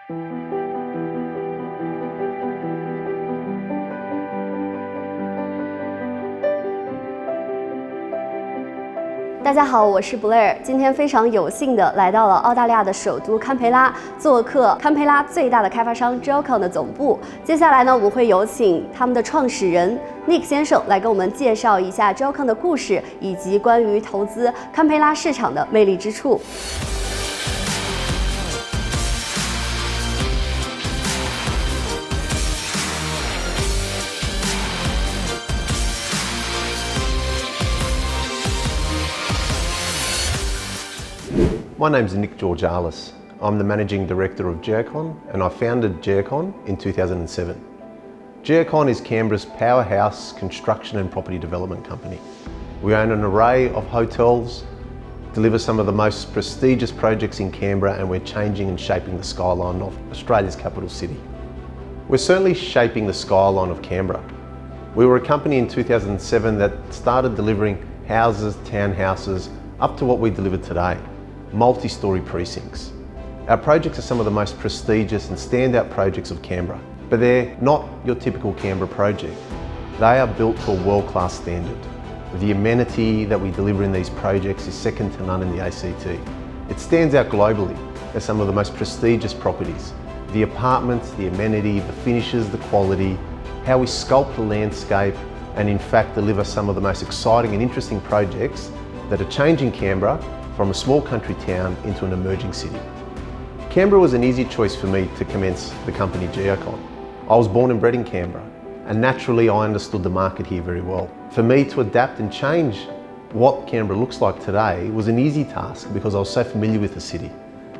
大家好，我是 Blair， 今天非常有幸的来到了澳大利亚的首都堪培拉，做客堪培拉最大的开发商 Geocon 的总部。接下来呢，我会有请他们的创始人 Nick 先生来跟我们介绍一下 Geocon 的故事，以及关于投资堪培拉市场的魅力之处。My name's Nick Georgalis. I'm the Managing Director of Geocon, and I founded Geocon in 2007. Geocon is Canberra's powerhouse construction and property development company. We own an array of hotels, deliver some of the most prestigious projects in Canberra, and we're changing and shaping the skyline of Australia's capital city. We're certainly shaping the skyline of Canberra. We were a company in 2007 that started delivering houses, townhouses, up to what we deliver today. Multi-storey precincts. Our projects are some of the most prestigious and standout projects of Canberra, but they're not your typical Canberra project. They are built to a world-class standard. The amenity that we deliver in these projects is second to none in the ACT. It stands out globally as some of the most prestigious properties. The apartments, the amenity, the finishes, the quality, how we sculpt the landscape, and in fact deliver some of the most exciting and interesting projects that are changing Canberra from a small country town into an emerging city. Canberra was an easy choice for me to commence the company Geocon. I was born and bred in Canberra, and naturally I understood the market here very well. For me to adapt and change what Canberra looks like today was an easy task because I was so familiar with the city.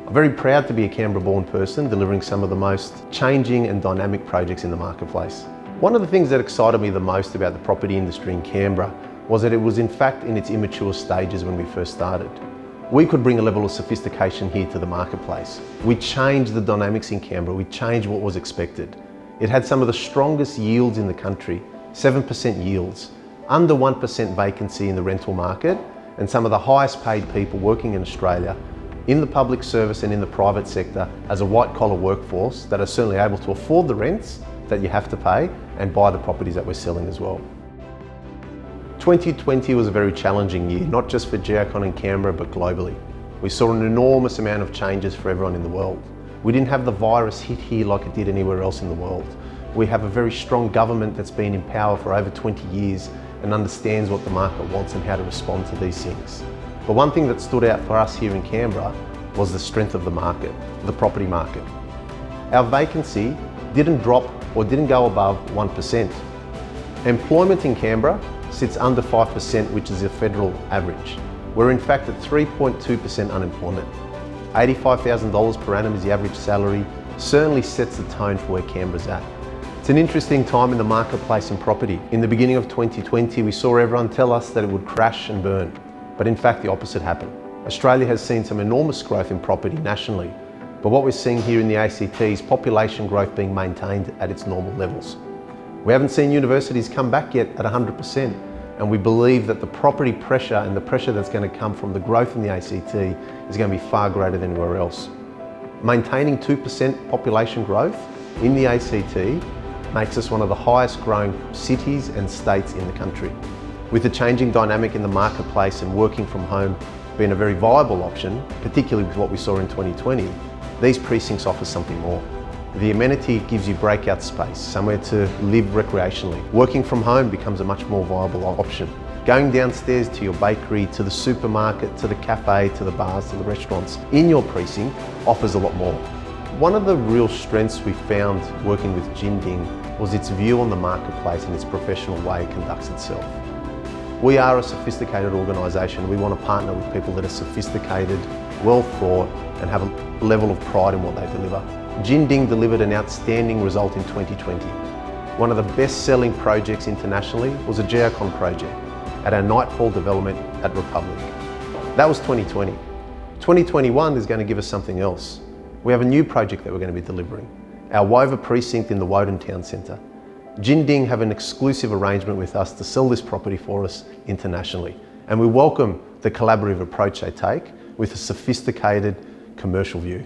I'm very proud to be a Canberra-born person delivering some of the most changing and dynamic projects in the marketplace. One of the things that excited me the most about the property industry in Canberra was that it was in fact in its immature stages when we first started. We could bring a level of sophistication here to the marketplace. We changed the dynamics in Canberra, we changed what was expected. It had some of the strongest yields in the country, 7% yields, under 1% vacancy in the rental market, and some of the highest paid people working in Australia in the public service and in the private sector as a white collar workforce that are certainly able to afford the rents that you have to pay and buy the properties that we're selling as well. 2020 was a very challenging year, not just for Geocon in Canberra, but globally. We saw an enormous amount of changes for everyone in the world. We didn't have the virus hit here like it did anywhere else in the world. We have a very strong government that's been in power for over 20 years and understands what the market wants and how to respond to these things. But one thing that stood out for us here in Canberra was the strength of the market, the property market. Our vacancy didn't drop or didn't go above 1%. Employment in Canberra sits under 5%, which is the federal average. We're in fact at 3.2% unemployment. $85,000 per annum is the average salary, certainly sets the tone for where Canberra's at. It's an interesting time in the marketplace in property. In the beginning of 2020, we saw everyone tell us that it would crash and burn, but in fact the opposite happened. Australia has seen some enormous growth in property nationally, but what we're seeing here in the ACT is population growth being maintained at its normal levels. We haven't seen universities come back yet at 100%, and we believe that the property pressure and the pressure that's going to come from the growth in the ACT is going to be far greater than anywhere else. Maintaining 2% population growth in the ACT makes us one of the highest growing cities and states in the country. With the changing dynamic in the marketplace and working from home being a very viable option, particularly with what we saw in 2020, these precincts offer something more. The amenity gives you breakout space, somewhere to live recreationally. Working from home becomes a much more viable option. Going downstairs to your bakery, to the supermarket, to the cafe, to the bars, to the restaurants in your precinct offers a lot more. One of the real strengths we found working with Jinding was its view on the marketplace and its professional way it conducts itself. We are a sophisticated organisation. We want to partner with people that are sophisticated, well thought, and have a level of pride in what they deliver. Jinding delivered an outstanding result in 2020. One of the best-selling projects internationally was a Geocon project at our Nightfall development at Republic. That was 2020. 2021 is going to give us something else. We have a new project that we're going to be delivering, our Wova precinct in the Woden Town Centre. Jinding have an exclusive arrangement with us to sell this property for us internationally, and we welcome the collaborative approach they take with a sophisticated commercial view.